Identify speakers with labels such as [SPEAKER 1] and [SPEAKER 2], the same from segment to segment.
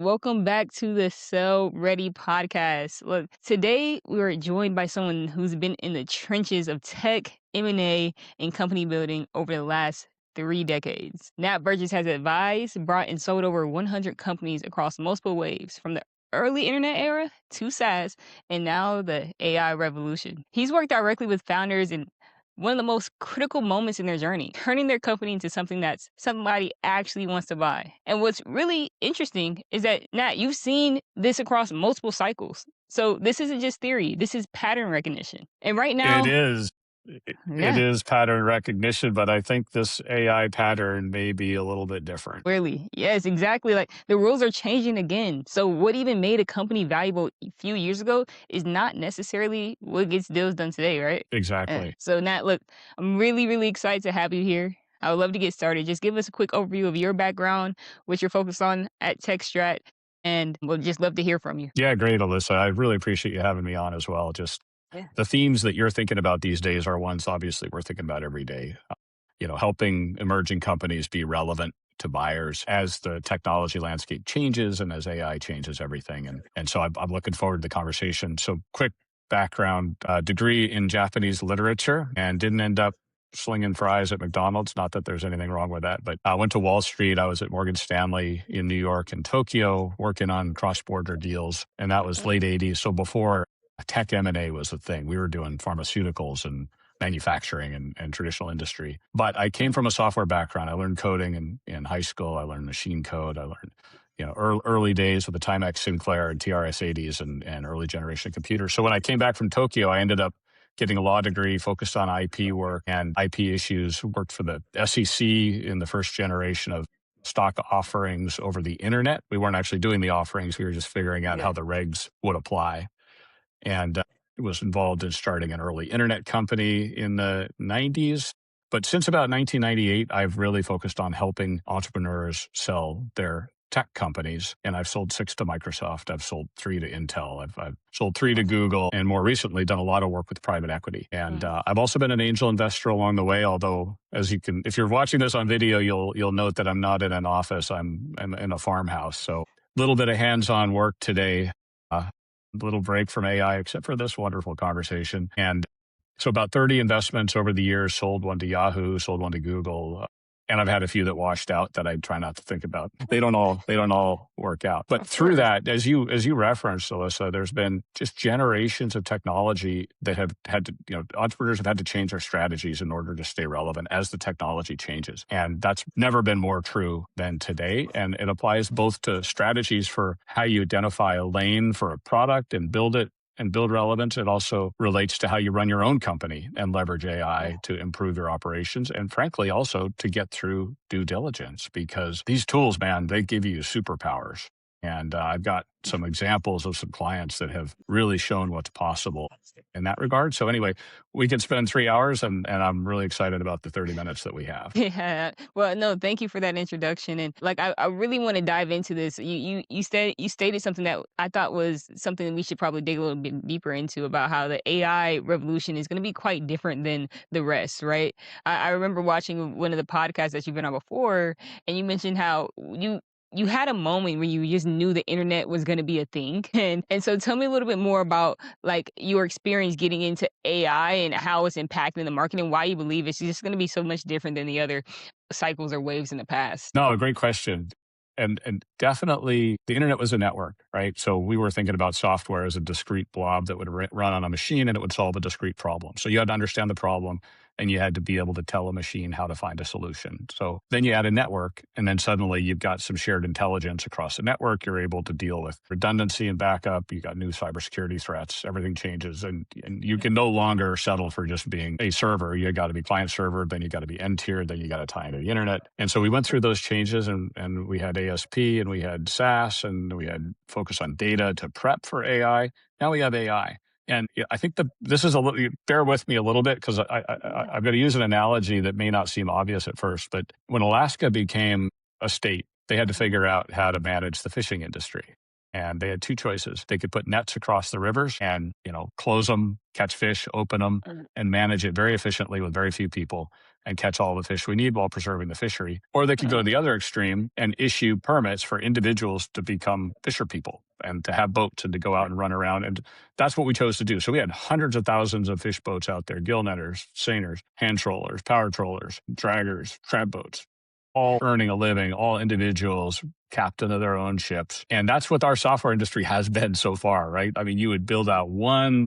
[SPEAKER 1] Welcome back to the Sell Ready podcast. Look, today we are joined by someone who's been in the trenches of tech, M&A, and company building over the last 3 decades. Nat Burgess has advised, brought, and sold over 100 companies across multiple waves, from the early internet era to SaaS, and now the AI revolution. He's worked directly with founders in one of the most critical moments in their journey, turning their company into something that's somebody actually wants to buy. And what's really interesting is that, Nat, you've seen this across multiple cycles. So this isn't just theory, this is pattern recognition. And right
[SPEAKER 2] It
[SPEAKER 1] now,
[SPEAKER 2] is. It
[SPEAKER 1] yeah,
[SPEAKER 2] is pattern recognition, but I think this AI pattern may be a little bit different.
[SPEAKER 1] really, yes, exactly. Like the rules are changing again. So what even made a company valuable a few years ago is not necessarily what gets deals done today, right?
[SPEAKER 2] Exactly.
[SPEAKER 1] So Nat, look, I'm really, really excited to have you here. I would love to get started. Just give us a quick overview of your background, what you're focused on at TechStrat, and we'll just love to hear from you.
[SPEAKER 2] Yeah, great, Alyssa. I really appreciate you having me on as well. Just
[SPEAKER 1] Yeah.
[SPEAKER 2] the themes that you're thinking about these days are ones obviously we're thinking about every day. Helping emerging companies be relevant to buyers as the technology landscape changes and as AI changes everything. And so I'm looking forward to the conversation. So quick background, degree in Japanese literature, and didn't end up slinging fries at McDonald's. Not that there's anything wrong with that, but I went to Wall Street. I was at Morgan Stanley in New York and Tokyo working on cross-border deals. And that was late 80s. So before tech M&A was a thing, we were doing pharmaceuticals and manufacturing and traditional industry. But I came from a software background. I learned coding in high school. I learned machine code. I learned, early days with the Timex Sinclair and TRS-80s and early generation computers. So when I came back from Tokyo, I ended up getting a law degree, focused on IP work and IP issues, worked for the SEC in the first generation of stock offerings over the internet. We weren't actually doing the offerings. We were just figuring out how the regs would apply. And was involved in starting an early internet company in the 90s. But since about 1998, I've really focused on helping entrepreneurs sell their tech companies. And I've sold 6 to Microsoft. I've sold 3 to Intel. I've sold 3 to Google, and more recently done a lot of work with private equity. And I've also been an angel investor along the way. Although, as you can, if you're watching this on video, you'll note that I'm not in an office. I'm in a farmhouse. So a little bit of hands-on work today. Little break from AI, except for this wonderful conversation. And so about 30 investments over the years, sold one to Yahoo, sold one to Google. And I've had a few that washed out that I try not to think about. They don't all work out. But
[SPEAKER 1] Of
[SPEAKER 2] through
[SPEAKER 1] course.
[SPEAKER 2] that, as you referenced, Alyssa, there's been just generations of technology that have had to, entrepreneurs have had to change their strategies in order to stay relevant as the technology changes. And that's never been more true than today. And it applies both to strategies for how you identify a lane for a product and build it and build relevance. It also relates to how you run your own company and leverage AI to improve your operations. And frankly, also to get through due diligence, because these tools, man, they give you superpowers. And I've got some examples of some clients that have really shown what's possible in that regard. So anyway, we could spend 3 hours, and I'm really excited about the 30 minutes that we have.
[SPEAKER 1] Yeah. Well, no, thank you for that introduction. And like I really want to dive into this. You stated something that I thought was something that we should probably dig a little bit deeper into, about how the AI revolution is going to be quite different than the rest, right? I remember watching one of the podcasts that you've been on before, and you mentioned how you had a moment where you just knew the internet was going to be a thing. And so tell me a little bit more about like your experience getting into AI and how it's impacting the market, and why you believe it's just going to be so much different than the other cycles or waves in the past.
[SPEAKER 2] No, great question. And definitely the internet was a network, right? So we were thinking about software as a discrete blob that would run on a machine, and it would solve a discrete problem. So you had to understand the problem, and you had to be able to tell a machine how to find a solution. So then you add a network, and then suddenly you've got some shared intelligence across the network. You're able to deal with redundancy and backup. You got new cybersecurity threats. Everything changes, and you can no longer settle for just being a server. You got to be client server, then you got to be end tier, then you got to tie into the internet. And so we went through those changes, and we had ASP, and we had SaaS, and we had focus on data to prep for AI. Now we have AI. And I think this is a little, bear with me a little bit, because I'm going to use an analogy that may not seem obvious at first. But when Alaska became a state, they had to figure out how to manage the fishing industry. And they had 2 choices. They could put nets across the rivers and, close them, catch fish, open them, and manage it very efficiently with very few people. and catch all the fish we need while preserving the fishery. Or they could go to
[SPEAKER 1] Right.
[SPEAKER 2] the other extreme and issue permits for individuals to become fisher people and to have boats and to go out and run around. And that's what we chose to do. So we had hundreds of thousands of fish boats out there, gill netters, seiners, hand trollers, power trollers, draggers, trap boats, all earning a living, all individuals, captain of their own ships. And that's what our software industry has been so far, right? I mean, you would build out one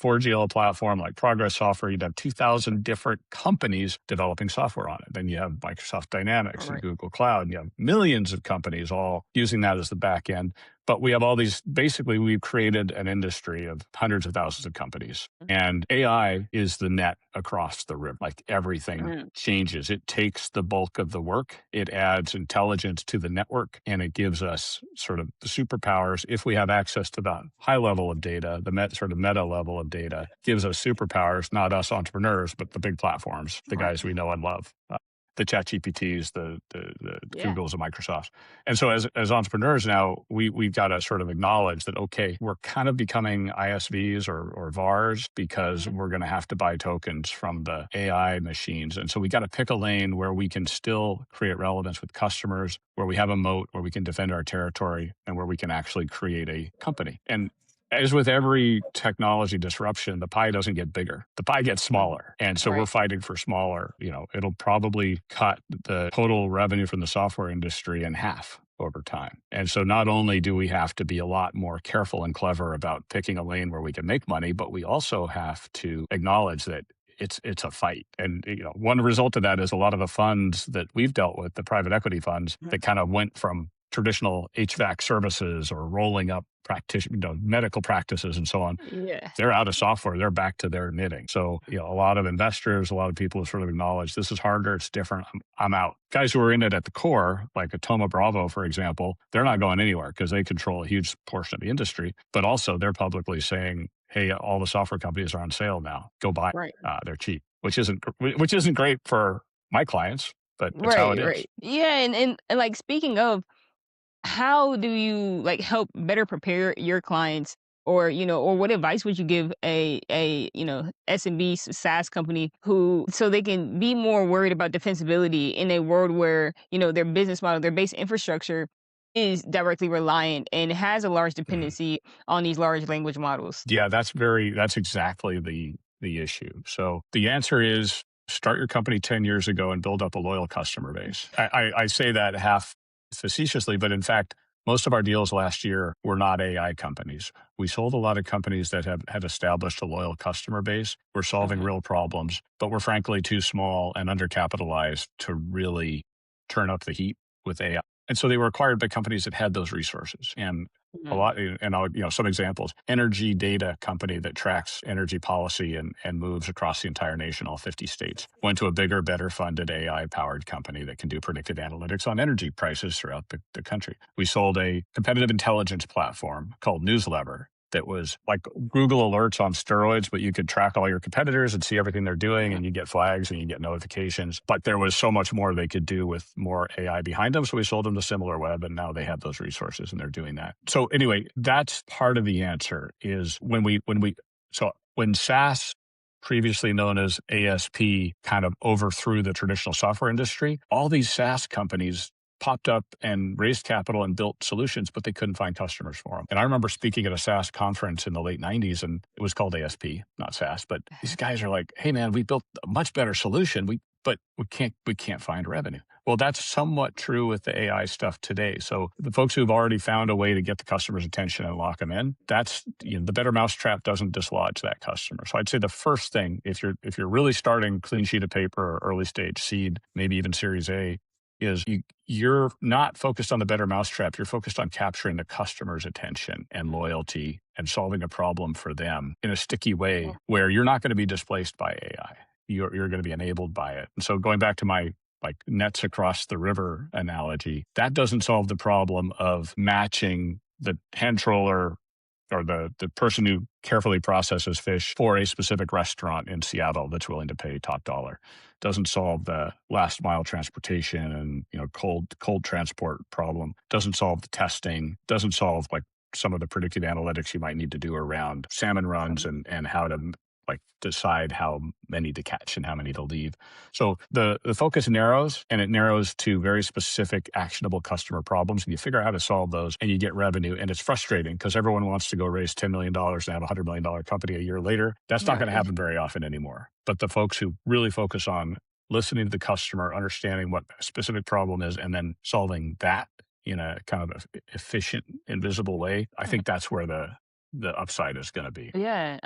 [SPEAKER 2] 4GL platform like Progress Software, you'd have 2,000 different companies developing software on it. Then you have Microsoft Dynamics and
[SPEAKER 1] Right.
[SPEAKER 2] Google Cloud, and you have millions of companies all using that as the back end. But we have all these, basically, we've created an industry of hundreds of thousands of companies. And AI is the net across the river. Like everything
[SPEAKER 1] Mm.
[SPEAKER 2] changes. It takes the bulk of the work, it adds intelligence to the network, and it gives us sort of the superpowers. If we have access to the high level of data, the sort of meta level of data gives us superpowers, not us entrepreneurs, but the big platforms, the
[SPEAKER 1] Right.
[SPEAKER 2] guys we know and love. The chat GPTs, the
[SPEAKER 1] Yeah.
[SPEAKER 2] Googles and Microsofts. And so as entrepreneurs now, we've got to sort of acknowledge that, okay, we're kind of becoming ISVs or VARs because
[SPEAKER 1] Mhm.
[SPEAKER 2] we're going to have to buy tokens from the AI machines. And so we got to pick a lane where we can still create relevance with customers, where we have a moat, where we can defend our territory, and where we can actually create a company. And as with every technology disruption, the pie doesn't get bigger. The pie gets
[SPEAKER 1] Mhm.
[SPEAKER 2] smaller. And so we're
[SPEAKER 1] Right.
[SPEAKER 2] fighting for smaller. It'll probably cut the total revenue from the software industry in half over time. And so not only do we have to be a lot more careful and clever about picking a lane where we can make money, but we also have to acknowledge that it's a fight. And one result of that is a lot of the funds that we've dealt with, the private equity funds
[SPEAKER 1] Mhm.
[SPEAKER 2] that kind of went from traditional HVAC services or rolling up medical practices and so on.
[SPEAKER 1] Yeah.
[SPEAKER 2] They're out of software. They're back to their knitting. So, a lot of investors, a lot of people have sort of acknowledged this is harder. It's different. I'm out. Guys who are in it at the core, like a Thoma Bravo, for example, they're not going anywhere because they control a huge portion of the industry. But also, they're publicly saying, "Hey, all the software companies are on sale now. Go buy.
[SPEAKER 1] Right.
[SPEAKER 2] They're cheap," which isn't great for my clients, but it's how it
[SPEAKER 1] Right.
[SPEAKER 2] is.
[SPEAKER 1] Right. Yeah. And like speaking of, how do you like help better prepare your clients, or or what advice would you give a SMB SaaS company who, so they can be more worried about defensibility in a world where their business model, their base infrastructure is directly reliant and has a large
[SPEAKER 2] Mhm.
[SPEAKER 1] dependency on these large language models?
[SPEAKER 2] Yeah, that's exactly the issue. So the answer is start your company 10 years ago and build up a loyal customer base. I say that half facetiously, but in fact, most of our deals last year were not AI companies. We sold a lot of companies that had established a loyal customer base. We're solving
[SPEAKER 1] Mhm.
[SPEAKER 2] real problems, but we're frankly too small and undercapitalized to really turn up the heat with AI. And so they were acquired by companies that had those resources. And a
[SPEAKER 1] Mhm.
[SPEAKER 2] lot, and some examples: energy data company that tracks energy policy and moves across the entire nation, all 50 states, went to a bigger, better funded AI powered company that can do predictive analytics on energy prices throughout the country. We sold a competitive intelligence platform called Newsletter that was like Google Alerts on steroids, but you could track all your competitors and see everything they're doing,
[SPEAKER 1] Mhm.
[SPEAKER 2] and you get flags and you get notifications. But there was so much more they could do with more AI behind them. So we sold them to SimilarWeb, and now they have those resources and they're doing that. So anyway, that's part of the answer is when SaaS, previously known as ASP, kind of overthrew the traditional software industry, all these SaaS companies popped up and raised capital and built solutions, but they couldn't find customers for them. And I remember speaking at a SaaS conference in the late 90s, and it was called ASP, not SaaS, but these guys are like, "Hey man, we built a much better solution. But we can't find revenue." Well, that's somewhat true with the AI stuff today. So the folks who've already found a way to get the customer's attention and lock them in, that's the better mousetrap doesn't dislodge that customer. So I'd say the first thing, if you're really starting clean sheet of paper or early stage seed, maybe even Series A, is you're not focused on the better mousetrap. You're focused on capturing the customer's attention and loyalty and solving a problem for them in a sticky way where you're not going to be displaced by AI. You're going to be enabled by it. And so going back to my like nets across the river analogy, that doesn't solve the problem of matching the hand troller or the person who carefully processes fish for a specific restaurant in Seattle that's willing to pay top dollar. Doesn't solve the last mile transportation and cold transport problem. Doesn't solve the testing. Doesn't solve like some of the predictive analytics you might need to do around salmon runs and how to like decide how many to catch and how many to leave. So the focus narrows, and it narrows to very specific actionable customer problems, and you figure out how to solve those and you get revenue. And it's frustrating because everyone wants to go raise $10 million and have a $100 million company a year later. That's not going to
[SPEAKER 1] Right.
[SPEAKER 2] happen very often anymore. But the folks who really focus on listening to the customer, understanding what a specific problem is, and then solving that in a kind of efficient, invisible way, I think that's where the upside is going to be.
[SPEAKER 1] Yeah,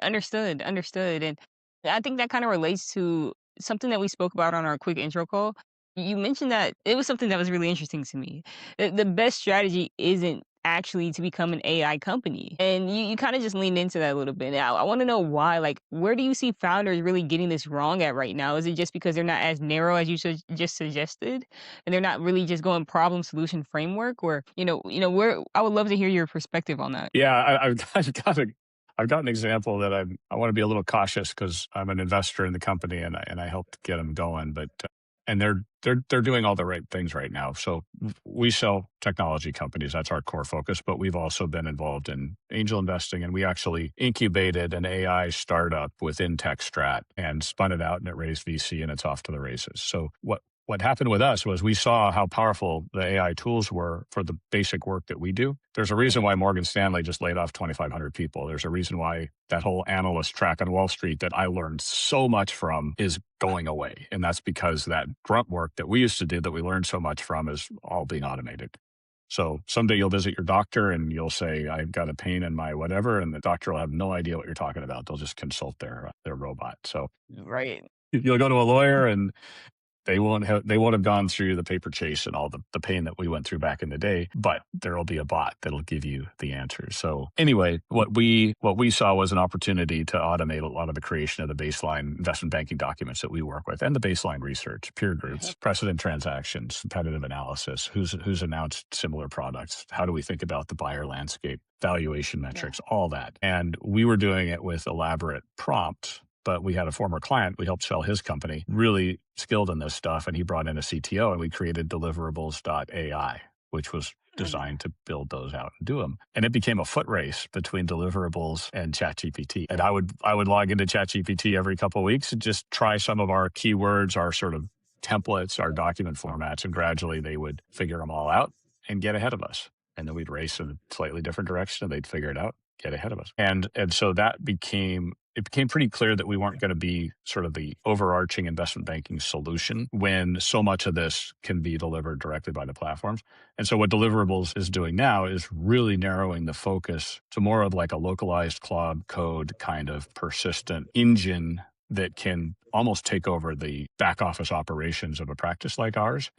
[SPEAKER 1] understood, understood, and I think that kinda relates to something that we spoke about on our quick intro call. You mentioned that it was something that was really interesting to me. The best strategy isn't actually to become an AI company, and you kinda just leaned into that a little bit. Now, I wanna know why, like, where do you see founders really getting this wrong at right now? Is it just because they're not as narrow as you just suggested, and they're not really just going problem solution framework? Or, where I would love to hear your perspective on that.
[SPEAKER 2] Yeah, I've got an example that I want to be a little cautious because I'm an investor in the company and I helped get them going, but and they're doing all the right things right now. So we sell technology companies. That's our core focus, but we've also been involved in angel investing, and we actually incubated an AI startup within TechStrat and spun it out, and it raised VC, and it's off to the races. So what happened with us was we saw how powerful the AI tools were for the basic work that we do. There's a reason
[SPEAKER 1] Mhm.
[SPEAKER 2] why Morgan Stanley just laid off 2,500 people. There's a reason why that whole analyst track on Wall Street that I learned so much from is going away. And that's because that grunt work that we used to do that we learned so much from is all being automated. So someday you'll visit your doctor and you'll say, I've got a pain in my whatever, and the doctor will have no idea what you're talking about. They'll just consult their robot. So
[SPEAKER 1] Right.
[SPEAKER 2] you'll go to a lawyer and they won't have gone through the paper chase and all the pain that we went through back in the day, but there'll be a bot that'll give you the answers. So anyway, what we saw was an opportunity to automate a lot of the creation of the baseline investment banking documents that we work with and the baseline research, peer
[SPEAKER 1] Mhm.
[SPEAKER 2] groups, precedent transactions, competitive analysis, who's announced similar products, how do we think about the buyer landscape, valuation
[SPEAKER 1] Yeah.
[SPEAKER 2] metrics, all that. And we were doing it with elaborate prompts, but we had a former client. We helped sell his company, really skilled in this stuff. And he brought in a CTO, and we created deliverables.ai, which was
[SPEAKER 1] Mhm.
[SPEAKER 2] designed to build those out and do them. And it became a foot race between deliverables and ChatGPT. And I would log into ChatGPT every couple of weeks and just try some of our keywords, our sort of templates, our document formats, and gradually they would figure them all out and get ahead of us. And then we'd race in a slightly different direction, and they'd figure it out, get ahead of us. And so it became pretty clear that we weren't going to be sort of the overarching investment banking solution when so much of this can be delivered directly by the platforms. And so what Deliverables is doing now is really narrowing the focus to more of like a localized Claude code kind of persistent engine that can almost take over the back office operations of a practice like ours.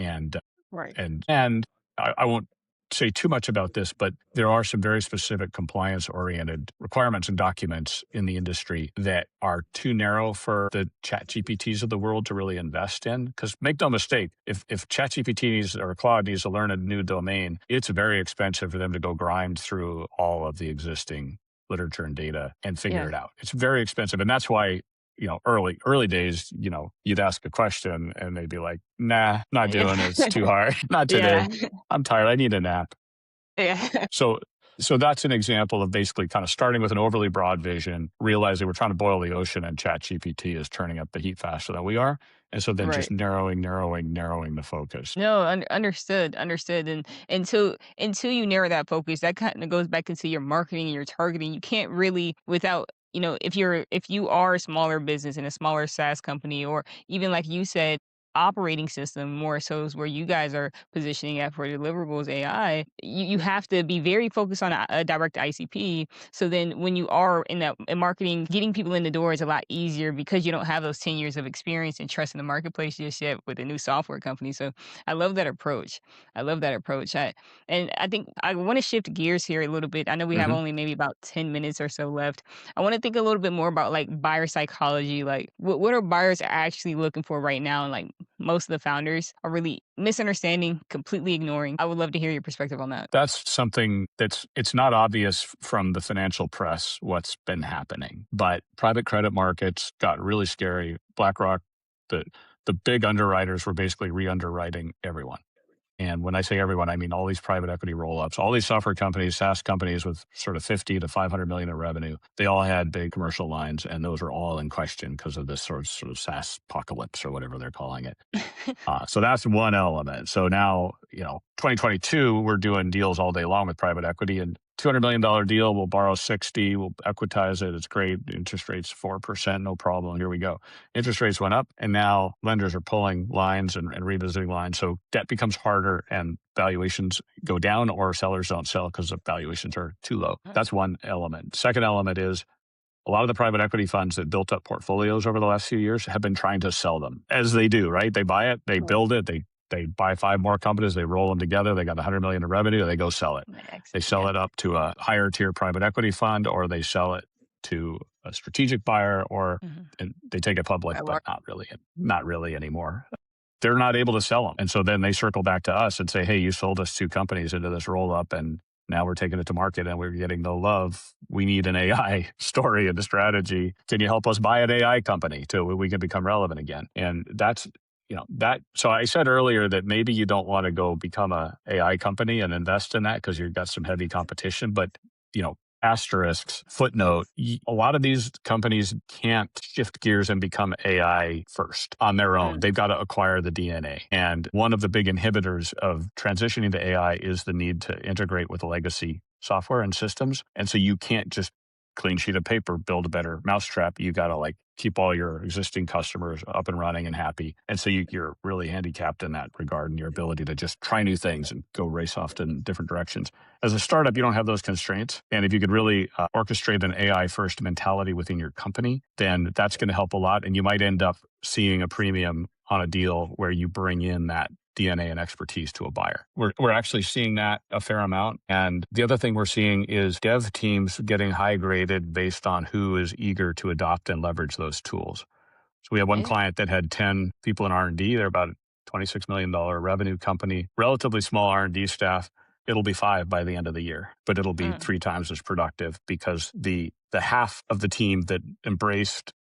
[SPEAKER 1] Right.
[SPEAKER 2] And I won't say too much about this, but there are some very specific compliance oriented requirements and documents in the industry that are too narrow for the chat GPTs of the world to really invest in. Because make no mistake, if chat GPT needs or Claude needs to learn a new domain, it's very expensive for them to go grind through all of the existing literature and data and figure
[SPEAKER 1] Yeah.
[SPEAKER 2] it out. It's very expensive. And that's why early days, you'd ask a question and they'd be like, nah, not
[SPEAKER 1] Yeah.
[SPEAKER 2] doing it. It's too hard. Not today.
[SPEAKER 1] Yeah.
[SPEAKER 2] I'm tired. I need a nap.
[SPEAKER 1] Yeah.
[SPEAKER 2] So, so that's an example of basically kind of starting with an overly broad vision, realizing we're trying to boil the ocean and chat GPT is turning up the heat faster than we are. And so then just
[SPEAKER 1] Right.
[SPEAKER 2] narrowing the focus.
[SPEAKER 1] No, understood, understood, and so until you narrow that focus, that kinda goes back into your marketing and your targeting. You can't really without if you are a smaller business and a smaller SaaS company, or even like you said, operating system more so is where you guys are positioning at for deliverables AI, you have to be very focused on a direct ICP. So then when you are in that in marketing, getting people in the door is a lot easier because you don't have those 10 years of experience and trust in the marketplace just yet with a new software company. So I love that approach. I love that approach. And I think I want to shift gears here a little bit. I know we have
[SPEAKER 2] Mhm.
[SPEAKER 1] only maybe about 10 minutes or so left. I want to think a little bit more about like buyer psychology. Like what are buyers actually looking for right now? And like most of the founders are really misunderstanding, completely ignoring. I would love to hear your perspective on that.
[SPEAKER 2] That's something it's not obvious from the financial press what's been happening, but private credit markets got really scary. BlackRock, the the big underwriters were basically re-underwriting everyone. And when I say everyone, I mean all these private equity roll-ups, all these software companies, SaaS companies with sort of 50 to 500 million in revenue. They all had big commercial lines, and those are all in question because of this sort of SaaS apocalypse or whatever they're calling it. So that's one element. So now, 2022, we're doing deals all day long with private equity, and $200 million deal, we'll borrow 60, we'll equitize it. It's great. Interest rates 4%, no problem. Here we go. Interest rates went up, and now lenders are pulling lines and revisiting lines. So debt becomes harder and valuations go down, or sellers don't sell because the valuations are too low. That's one element. Second element is a lot of the private equity funds that built up portfolios over the last few years have been trying to sell them, as they do, right? They buy it, they build it, they buy 5 more companies, they roll them together, they got 100 million in revenue, they go sell it. They sell it up to a higher tier private equity fund, or they sell it to a strategic buyer, or and they take it public, but not really anymore. They're not able to sell them. And so then they circle back to us and say, hey, you sold us 2 companies into this roll up, and now we're taking it to market and we're getting no love. We need an AI story and a strategy. Can you help us buy an AI company till we can become relevant again? And that's, so I said earlier that maybe you don't want to go become a AI company and invest in that because you've got some heavy competition, but, asterisks, footnote, a lot of these companies can't shift gears and become AI first on their own. They've got to acquire the DNA. And one of the big inhibitors of transitioning to AI is the need to integrate with legacy software and systems. And so you can't just clean sheet of paper, build a better mousetrap. You got to keep all your existing customers up and running and happy. And so you're really handicapped in that regard, and your ability to just try new things and go race off in different directions. As a startup, you don't have those constraints. And if you could really orchestrate an AI first mentality within your company, then that's going to help a lot. And you might end up seeing a premium on a deal where you bring in that DNA and expertise to a buyer. We're actually seeing that a fair amount. And the other thing we're seeing is dev teams getting high graded based on who is eager to adopt and leverage those tools. So we have one client that had 10 people in R&D. They're about a $26 million revenue company, relatively small R&D staff. It'll be 5 by the end of the year, but it'll be 3 times as productive because the half of the team that embraced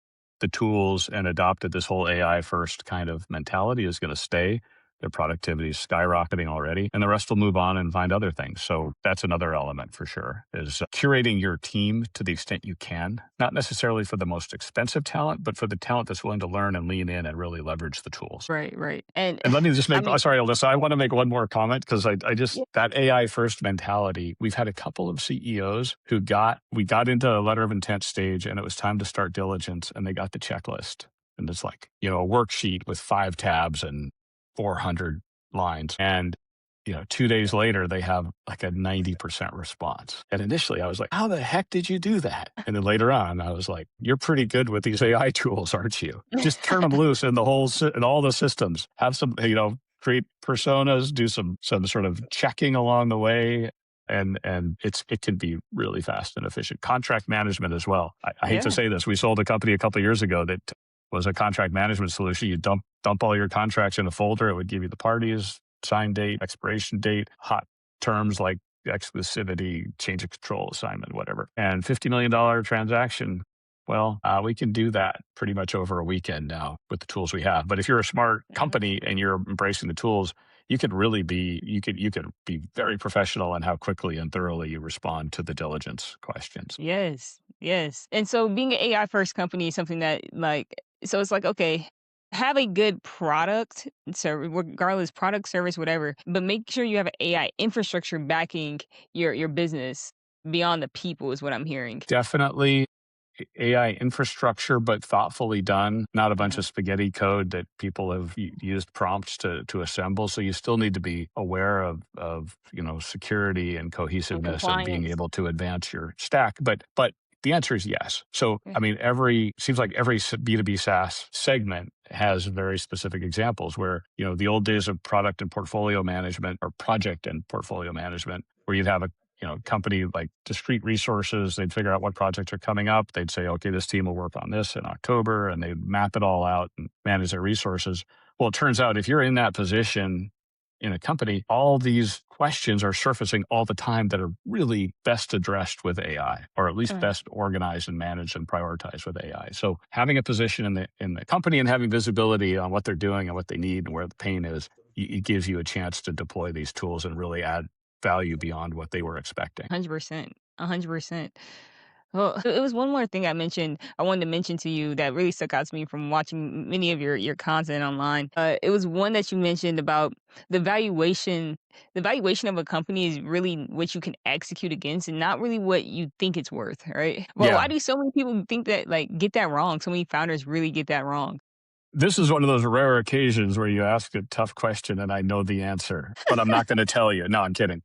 [SPEAKER 2] the tools and adopted this whole AI first kind of mentality is going to stay. Their productivity is skyrocketing already, and the rest will move on and find other things. So that's another element for sure, is curating your team to the extent you can, not necessarily for the most expensive talent, but for the talent that's willing to learn and lean in and really leverage the tools.
[SPEAKER 1] Right. And
[SPEAKER 2] let me just make, sorry, Alyssa, I want to make one more comment because I just, that AI first mentality, we've had a couple of CEOs who we got into a letter of intent stage and it was time to start diligence, and they got the checklist. And it's a worksheet with 5 tabs and 400 lines. And, 2 days later, they have a 90% response. And initially I was like, how the heck did you do that? And then later on, I was like, you're pretty good with these AI tools, aren't you? Just turn them loose in in all the systems. Have some, create personas, do some sort of checking along the way. And it can be really fast and efficient. Contract management as well. I hate to say this. We sold a company a couple of years ago that was a contract management solution. You dump all your contracts in a folder. It would give you the parties, sign date, expiration date, hot terms like exclusivity, change of control, assignment, whatever. And $50 million transaction. Well, we can do that pretty much over a weekend now with the tools we have. But if you're a smart company and you're embracing the tools, you could really be very professional in how quickly and thoroughly you respond to the diligence questions.
[SPEAKER 1] Yes. And so being an AI first company is something that so it's okay, have a good product, so regardless product, service, whatever, but make sure you have an AI infrastructure backing your business beyond the people is what I'm hearing.
[SPEAKER 2] Definitely AI infrastructure, but thoughtfully done, not a bunch of spaghetti code that people have used prompts to assemble. So you still need to be aware of security and cohesiveness and being able to advance your stack. But the answer is yes. So, seems like every B2B SaaS segment has very specific examples where, the old days of product and portfolio management or project and portfolio management, where you'd have a company like discrete resources, they'd figure out what projects are coming up. They'd say, okay, this team will work on this in October, and they'd map it all out and manage their resources. Well, it turns out if you're in that position in a company, all these questions are surfacing all the time that are really best addressed with AI, or at least best organized and managed and prioritized with AI. So having a position in the company and having visibility on what they're doing and what they need and where the pain is it gives you a chance to deploy these tools and really add value beyond what they were expecting.
[SPEAKER 1] 100%. 100%. Well, it was one more thing I wanted to mention to you that really stuck out to me from watching many of your content online. It was one that you mentioned about the valuation. The valuation of a company is really what you can execute against, and not really what you think it's worth, right? Well, why
[SPEAKER 2] Yeah.
[SPEAKER 1] do so many people think that, like, get that wrong? So many founders really get that wrong.
[SPEAKER 2] This is one of those rare occasions where you ask a tough question and I know the answer, but I'm not going to tell you. No, I'm kidding.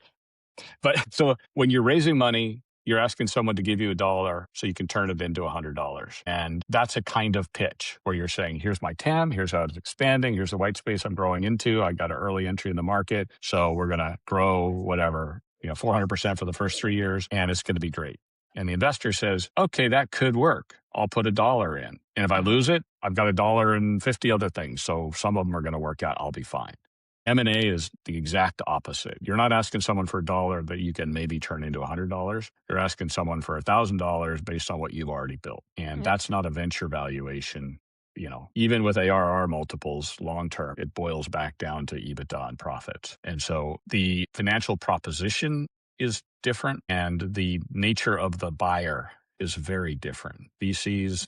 [SPEAKER 2] But so when you're raising money, you're asking someone to give you $1 so you can turn it into $100. And that's a kind of pitch where you're saying, here's my TAM, here's how it's expanding, here's the white space I'm growing into. I got an early entry in the market. So we're going to grow whatever, 400% for the first 3 years, and it's going to be great. And the investor says, okay, that could work. I'll put $1 in. And if I
[SPEAKER 1] Mhm.
[SPEAKER 2] lose it, I've got $1 and 50 other things. So some of them are going to work out. I'll be fine. M&A is the exact opposite. You're not asking someone for $1 that you can maybe turn into $100. You're asking someone for $1,000 based on what you've already built. And
[SPEAKER 1] Mm,
[SPEAKER 2] that's not a venture valuation. Even with ARR multiples long term, it boils back down to EBITDA and profits. And so the financial proposition is different and the nature of the buyer is very different. VCs,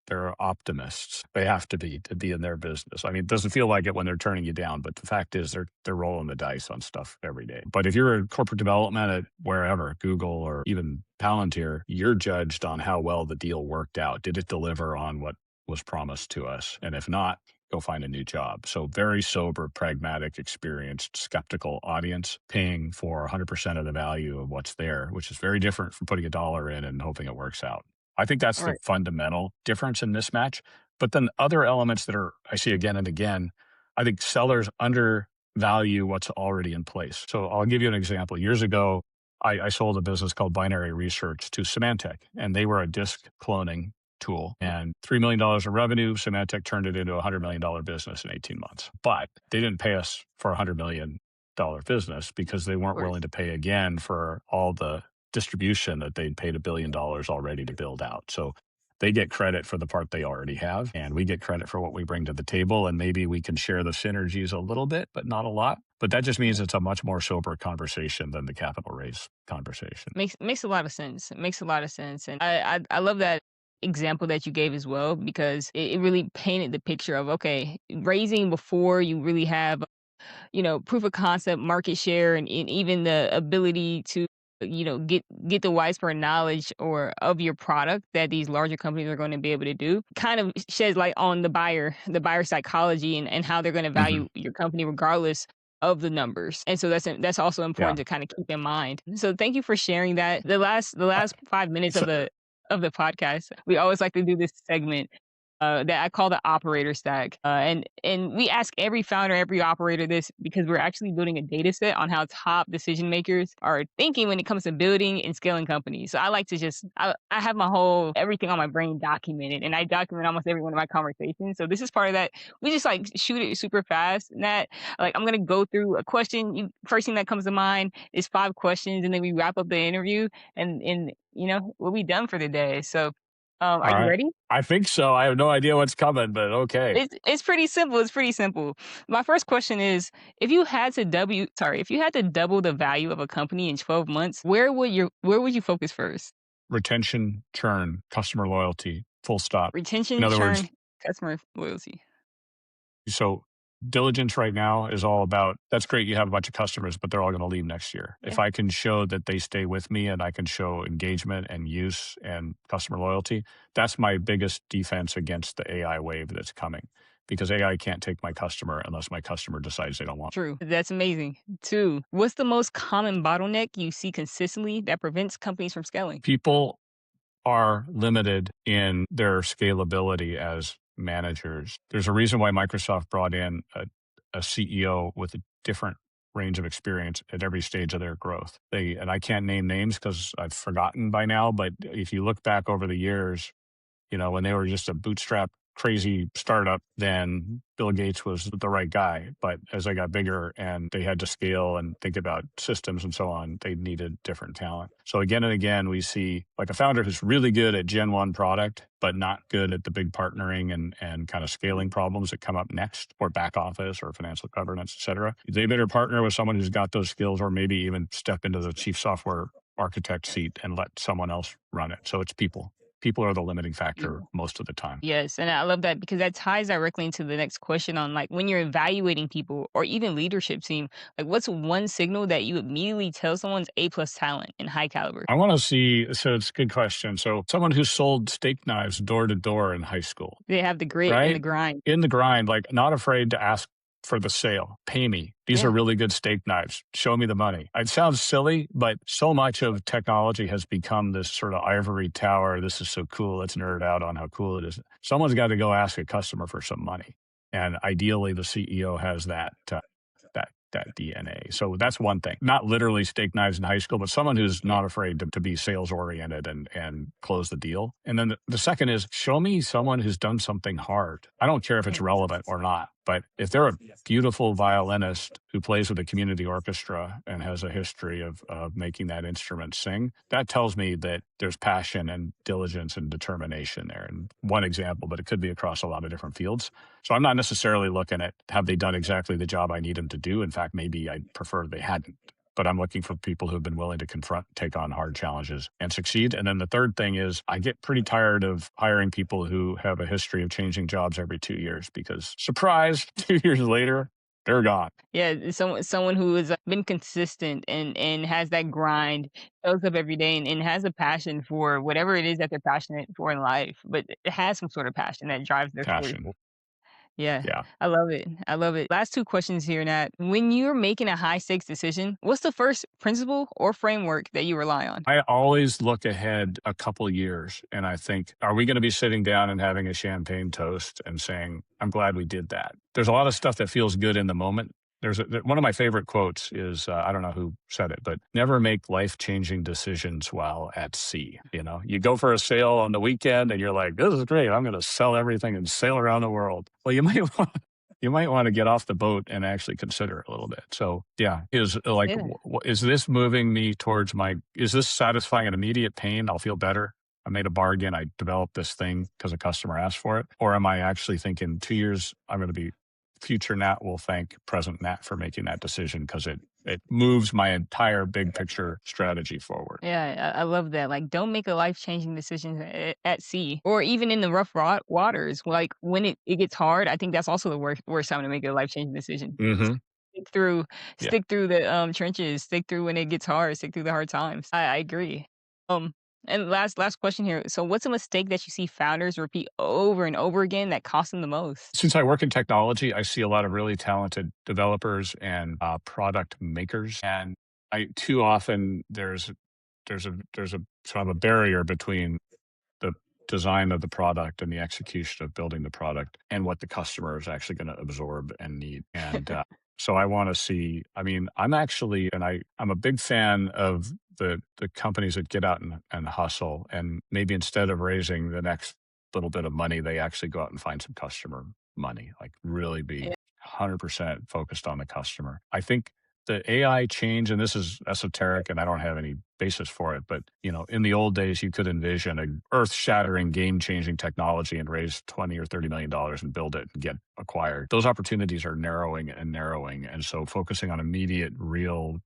[SPEAKER 2] they're optimists. They have to be in their business. I mean, it doesn't feel like it when they're turning you down, but the fact is they're rolling the dice on stuff every day. But if you're in corporate development at wherever, Google or even Palantir, you're judged on how well the deal worked out. Did it deliver on what was promised to us? And if not, go find a new job. So very sober, pragmatic, experienced, skeptical audience paying for 100% of the value of what's there, which is very different from putting $1 in and hoping it works out. I think that's the
[SPEAKER 1] right.
[SPEAKER 2] fundamental difference in mismatch. But then other elements that I see again and again, I think sellers undervalue what's already in place. So I'll give you an example. Years ago, I sold a business called Binary Research to Symantec, and they were a disk cloning tool and $3 million in revenue. Symantec turned it into a $100 million business in 18 months. But they didn't pay us for a $100 million business because they
[SPEAKER 1] Of
[SPEAKER 2] weren't
[SPEAKER 1] course.
[SPEAKER 2] willing to pay again for all the distribution that they'd paid $1 billion already to build out. So they get credit for the part they already have, and we get credit for what we bring to the table. And maybe we can share the synergies a little bit, but not a lot. But that just means it's a much more sober conversation than the capital raise conversation.
[SPEAKER 1] Makes a lot of sense. It makes a lot of sense, and I love that example that you gave as well because it really painted the picture of, okay, raising before you really have, proof of concept, market share, and even the ability to, get the widespread knowledge or of your product that these larger companies are going to be able to do, kind of sheds light on the buyer psychology and how they're going to
[SPEAKER 2] Hmm.
[SPEAKER 1] value your company regardless of the numbers. And so that's also
[SPEAKER 2] Yeah.
[SPEAKER 1] important to kind of keep in mind. So thank you for sharing that. The last 5 minutes
[SPEAKER 2] So,
[SPEAKER 1] of the podcast, we always like to do this segment that I call the operator stack. And we ask every founder, every operator this because we're actually building a data set on how top decision makers are thinking when it comes to building and scaling companies. So I like to I have my whole everything on my brain documented, and I document almost every one of my conversations. So this is part of that. We just like shoot it super fast. Nat, like I'm gonna go through a question. First thing that comes to mind is 5 questions, and then we wrap up the interview, and we'll be done for the day. So,
[SPEAKER 2] all
[SPEAKER 1] are you
[SPEAKER 2] right.
[SPEAKER 1] ready?
[SPEAKER 2] I think so. I have no idea what's coming, but okay.
[SPEAKER 1] It's pretty simple, it's pretty simple. My first question is, if you had to double the value of a company in 12 months, where would you focus first?
[SPEAKER 2] Retention, churn, customer loyalty, full stop. In
[SPEAKER 1] Retention,
[SPEAKER 2] other words,
[SPEAKER 1] churn, customer loyalty.
[SPEAKER 2] so diligence right now is all about that's great. You have a bunch of customers, but they're all going to leave next year.
[SPEAKER 1] Yeah,
[SPEAKER 2] If I can show that they stay with me and I can show engagement and use and customer loyalty, that's my biggest defense against the AI wave that's coming because AI can't take my customer unless my customer decides they don't want.
[SPEAKER 1] true. That's amazing. 2, what's the most common bottleneck you see consistently that prevents companies from scaling?
[SPEAKER 2] People are limited in their scalability as managers. There's a reason why Microsoft brought in a CEO with a different range of experience at every stage of their growth. And I can't name names because I've forgotten by now, but if you look back over the years, when they were just a bootstrap crazy startup, then Bill Gates was the right guy. But as they got bigger and they had to scale and think about systems and so on, they needed different talent. So again and again, we see like a founder who's really good at Gen 1 product, but not good at the big partnering and kind of scaling problems that come up next, or back office or financial governance, et cetera. They better partner with someone who's got those skills, or maybe even step into the chief software architect seat and let someone else run it. So it's people. People are the limiting factor
[SPEAKER 1] People.
[SPEAKER 2] most of the time.
[SPEAKER 1] Yes, and I love that because that ties directly into the next question on like when you're evaluating people or even leadership team, like what's one signal that you immediately tell someone's A plus talent and high caliber?
[SPEAKER 2] I want to see, so it's a good question. So someone who sold steak knives door to door in high school,
[SPEAKER 1] They have the grit and the
[SPEAKER 2] right?
[SPEAKER 1] grind.
[SPEAKER 2] In the grind, like not afraid to ask for the sale. Pay me. These are
[SPEAKER 1] Yeah.
[SPEAKER 2] really good steak knives. Show me the money. It sounds silly, but so much of technology has become this sort of ivory tower. This is so cool. Let's nerd out on how cool it is. Someone's got to go ask a customer for some money. And ideally, the CEO has that DNA. So that's one thing. Not literally steak knives in high school, but someone who's
[SPEAKER 1] Yeah.
[SPEAKER 2] not afraid to be sales oriented and close the deal. And then the second is show me someone who's done something hard. I don't care if it's
[SPEAKER 1] Yeah.
[SPEAKER 2] relevant or not, but if they're a beautiful violinist who plays with a community orchestra and has a history of making that instrument sing, that tells me that there's passion and diligence and determination there. And one example, but it could be across a lot of different fields. So I'm not necessarily looking at have they done exactly the job I need them to do. In fact, maybe I prefer they hadn't. But I'm looking for people who have been willing to confront, take on hard challenges and succeed. And then the third thing is I get pretty tired of hiring people who have a history of changing jobs every 2 years because surprise, 2 years later, they're gone.
[SPEAKER 1] Yeah, someone who has been consistent and has that grind, shows up every day and has a passion for whatever it is that they're passionate for in life, but it has some sort of passion that drives their story.
[SPEAKER 2] Passion.
[SPEAKER 1] Yeah,
[SPEAKER 2] Yeah.
[SPEAKER 1] I love it. I love it. Last 2 questions here, Nat. When you're making a high stakes decision, what's the first principle or framework that you rely on?
[SPEAKER 2] I always look ahead a couple years and I think, are we going to be sitting down and having a champagne toast and saying, I'm glad we did that? There's a lot of stuff that feels good in the moment. One of my favorite quotes is, I don't know who said it, but never make life-changing decisions while at sea. You go for a sail on the weekend and you're like, this is great. I'm going to sell everything and sail around the world. Well, you might want to get off the boat and actually consider it a little bit. So yeah,
[SPEAKER 1] Yeah.
[SPEAKER 2] is this moving me towards is this satisfying an immediate pain? I'll feel better. I made a bargain. I developed this thing because a customer asked for it. Or am I actually thinking 2 years, I'm going to be future Nat will thank present Nat for making that decision because it moves my entire big picture strategy forward.
[SPEAKER 1] Yeah, I love that. Like, don't make a life-changing decision at sea or even in the rough waters. Like, when it gets hard, I think that's also the worst time to make a life-changing decision.
[SPEAKER 2] Hmm.
[SPEAKER 1] Stick through
[SPEAKER 2] Yeah.
[SPEAKER 1] stick through the, trenches, stick through when it gets hard, stick through the hard times. I agree. Um, and last question here. So what's a mistake that you see founders repeat over and over again that costs them the most?
[SPEAKER 2] Since I work in technology, I see a lot of really talented developers and product makers, and I too often there's a sort of a barrier between the design of the product and the execution of building the product and what the customer is actually going to absorb and need. And so I want to see, I mean, I'm a big fan of the companies that get out and hustle. And maybe instead of raising the next little bit of money, they actually go out and find some customer money, like really be
[SPEAKER 1] Yeah.
[SPEAKER 2] 100% focused on the customer. I think the AI change, and this is esoteric and I don't have any basis for it, but in the old days, you could envision a earth-shattering, game-changing technology and raise 20 or $30 million and build it and get acquired. Those opportunities are narrowing and narrowing. And so focusing on immediate, real,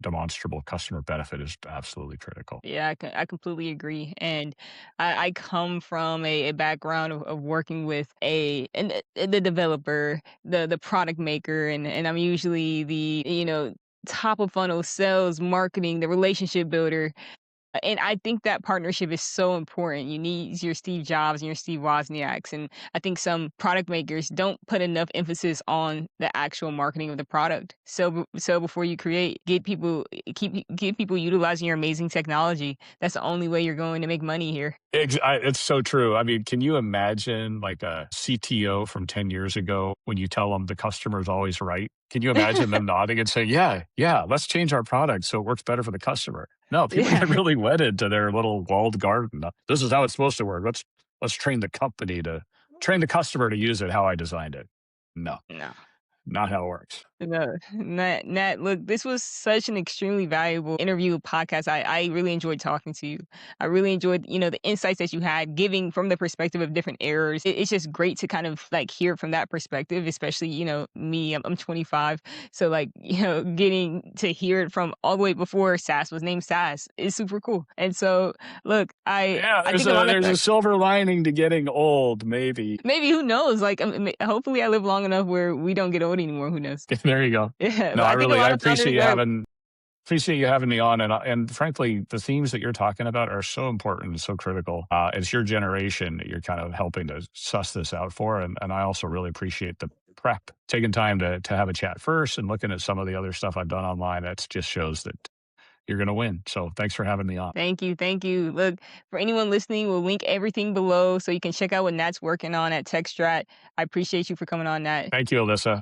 [SPEAKER 2] demonstrable customer benefit is absolutely critical.
[SPEAKER 1] Yeah, I completely agree. And I come from a background of working with the developer, the product maker, and I'm usually the, top of funnel sales, marketing, the relationship builder. And I think that partnership is so important. You need your Steve Jobs and your Steve Wozniaks. And I think some product makers don't put enough emphasis on the actual marketing of the product. So before you create, get people utilizing your amazing technology. That's the only way you're going to make money here.
[SPEAKER 2] It's so true. I mean, can you imagine like a CTO from 10 years ago when you tell them the customer is always right? Can you imagine them nodding and saying, yeah, yeah, let's change our product so it works better for the customer? No, people get
[SPEAKER 1] Yeah.
[SPEAKER 2] really wedded to their little walled garden. This is how it's supposed to work. Let's train the company to train the customer to use it how I designed it. No,
[SPEAKER 1] No.
[SPEAKER 2] not how it works.
[SPEAKER 1] No, Nat, look, this was such an extremely valuable interview podcast. I really enjoyed talking to you. I really enjoyed, the insights that you had giving from the perspective of different errors. It's just great to kind of like hear from that perspective, especially, me, I'm 25. So like, getting to hear it from all the way before SaaS was named SaaS is super cool. And so look,
[SPEAKER 2] Yeah,
[SPEAKER 1] I
[SPEAKER 2] there's
[SPEAKER 1] think a
[SPEAKER 2] a
[SPEAKER 1] lot of
[SPEAKER 2] there's a silver lining to getting old, maybe.
[SPEAKER 1] maybe who knows? Like, hopefully I live long enough where we don't get old anymore. Who knows?
[SPEAKER 2] There you go.
[SPEAKER 1] Yeah,
[SPEAKER 2] No,
[SPEAKER 1] but I think a
[SPEAKER 2] I
[SPEAKER 1] lot of
[SPEAKER 2] appreciate
[SPEAKER 1] founders
[SPEAKER 2] you
[SPEAKER 1] are.
[SPEAKER 2] having me on, and frankly, the themes that you're talking about are so important and so critical. It's your generation that you're kind of helping to suss this out for, and I also really appreciate the prep, taking time to have a chat first and looking at some of the other stuff I've done online. That just shows that you're going to win. So thanks for having me on.
[SPEAKER 1] Thank you, thank you. Look, for anyone listening, we'll link everything below so you can check out what Nat's working on at TechStrat. I appreciate you for coming on, Nat.
[SPEAKER 2] Thank you, Alyssa.